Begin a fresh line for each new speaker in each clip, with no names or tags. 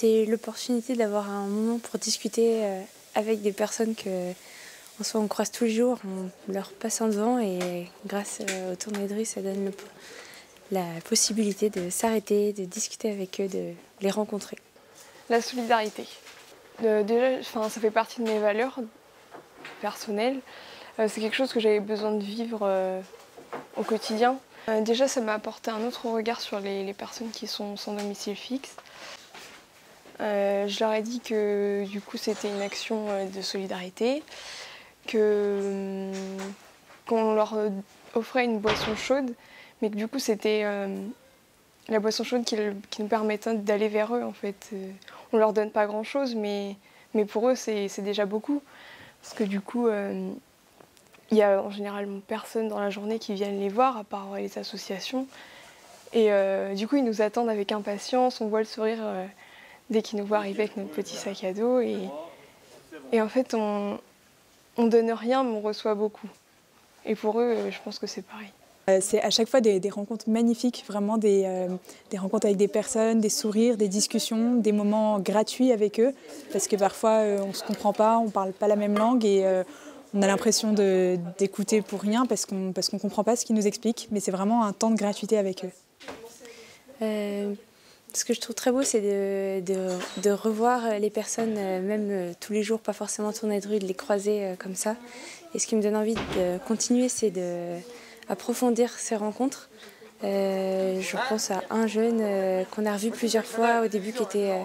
C'est l'opportunité d'avoir un moment pour discuter avec des personnes que en soi on croise tous les jours, on leur passe en devant et grâce au tournoi de rue, ça donne la possibilité de s'arrêter, de discuter avec eux, de les rencontrer.
La solidarité. Déjà, ça fait partie de mes valeurs personnelles. C'est quelque chose que j'avais besoin de vivre au quotidien. Déjà, ça m'a apporté un autre regard sur les personnes qui sont sans domicile fixe. Je leur ai dit que du coup c'était une action de solidarité, qu'on leur offrait une boisson chaude, mais que du coup c'était la boisson chaude qui nous permettait d'aller vers eux en fait. On leur donne pas grand chose, mais pour eux c'est déjà beaucoup. Parce que du coup, il y a en général personne dans la journée qui vienne les voir, à part les associations. Et du coup ils nous attendent avec impatience, on voit le sourire dès qu'ils nous voient arriver avec notre petit sac à dos. Et en fait, on donne rien, mais on reçoit beaucoup. Et pour eux, je pense que c'est pareil.
C'est à chaque fois des rencontres magnifiques, vraiment des rencontres avec des personnes, des sourires, des discussions, des moments gratuits avec eux. Parce que parfois, on ne se comprend pas, on ne parle pas la même langue et on a l'impression d'écouter pour rien parce qu'on ne comprend pas ce qu'ils nous expliquent. Mais c'est vraiment un temps de gratuité avec eux.
Ce que je trouve très beau, c'est de revoir les personnes, même tous les jours, pas forcément tourner de rue, de les croiser comme ça. Et ce qui me donne envie de continuer, c'est d'approfondir ces rencontres. Je pense à un jeune qu'on a revu plusieurs fois au début, qui était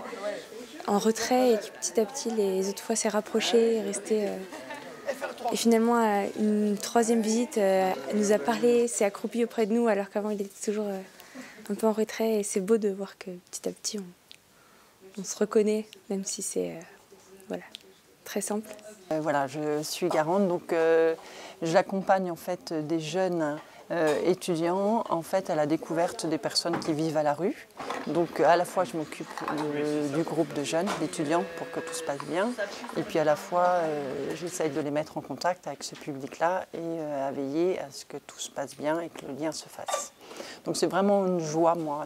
en retrait et qui petit à petit, les autres fois, s'est rapproché, est resté. Et finalement, à une troisième visite, nous a parlé, s'est accroupi auprès de nous, alors qu'avant, il était toujours un peu en retrait. Et c'est beau de voir que petit à petit, on se reconnaît, même si c'est voilà, très simple.
Voilà, je suis Garande, donc j'accompagne en fait des jeunes étudiants en fait à la découverte des personnes qui vivent à la rue. Donc à la fois je m'occupe du groupe de jeunes, d'étudiants pour que tout se passe bien, et puis à la fois j'essaye de les mettre en contact avec ce public-là et à veiller à ce que tout se passe bien et que le lien se fasse. Donc c'est vraiment une joie, moi,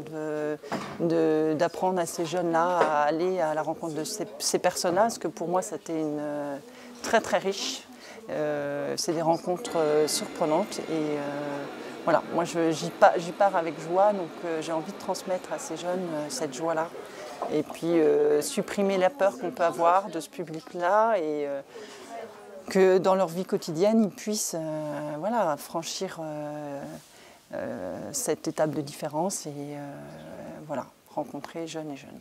d'apprendre à ces jeunes-là à aller à la rencontre de ces personnes-là, parce que pour moi c'était très très riche. C'est des rencontres surprenantes et voilà, moi j'y pars avec joie, donc j'ai envie de transmettre à ces jeunes cette joie-là. Et puis supprimer la peur qu'on peut avoir de ce public-là et que dans leur vie quotidienne, ils puissent voilà, franchir cette étape de différence et voilà, rencontrer jeunes et jeunes.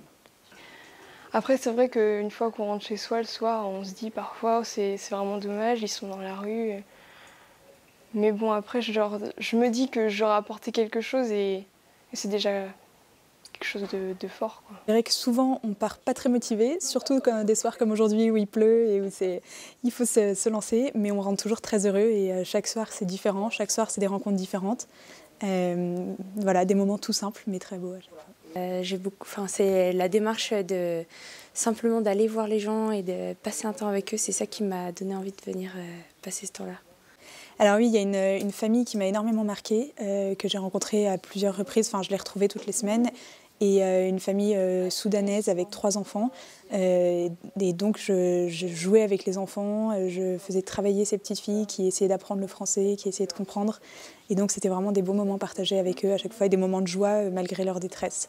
Après, c'est vrai qu'une fois qu'on rentre chez soi le soir, on se dit parfois c'est vraiment dommage, ils sont dans la rue. Mais bon, après, je me dis que j'aurais apporté quelque chose et c'est déjà quelque chose de fort, quoi.
C'est vrai que souvent, on part pas très motivé, surtout des soirs comme aujourd'hui où il pleut et où il faut se lancer, mais on rentre toujours très heureux et chaque soir c'est différent, chaque soir c'est des rencontres différentes. Voilà, des moments tout simples mais très beaux à chaque fois.
C'est la démarche de simplement d'aller voir les gens et de passer un temps avec eux, c'est ça qui m'a donné envie de venir passer ce temps-là.
Alors oui, il y a une famille qui m'a énormément marquée, que j'ai rencontrée à plusieurs reprises, enfin je l'ai retrouvée toutes les semaines, et une famille soudanaise avec 3 enfants. Et donc je jouais avec les enfants, je faisais travailler ces petites filles qui essayaient d'apprendre le français, qui essayaient de comprendre. Et donc c'était vraiment des beaux moments partagés avec eux à chaque fois et des moments de joie malgré leur détresse.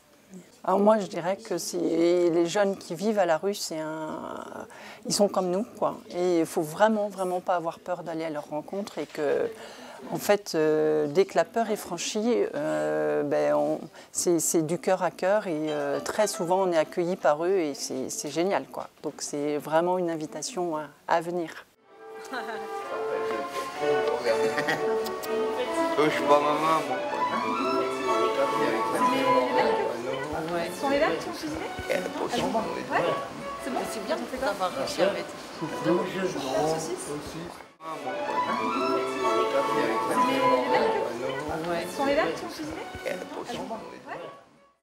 Alors moi je dirais que les jeunes qui vivent à la rue, ils sont comme nous, quoi. Et il ne faut vraiment pas avoir peur d'aller à leur rencontre et que en fait, dès que la peur est franchie, c'est du cœur à cœur et très souvent on est accueillis par eux et c'est génial, quoi. Donc c'est vraiment une invitation à venir.
Touche pas ma main, moi.
Ce sont les dames qui sont cuisinées ?
Ouais,
c'est bon, c'est bien d'avoir réussi à mettre. Saucisse. Ce sont les dames qui sont cuisinées ?
Ouais.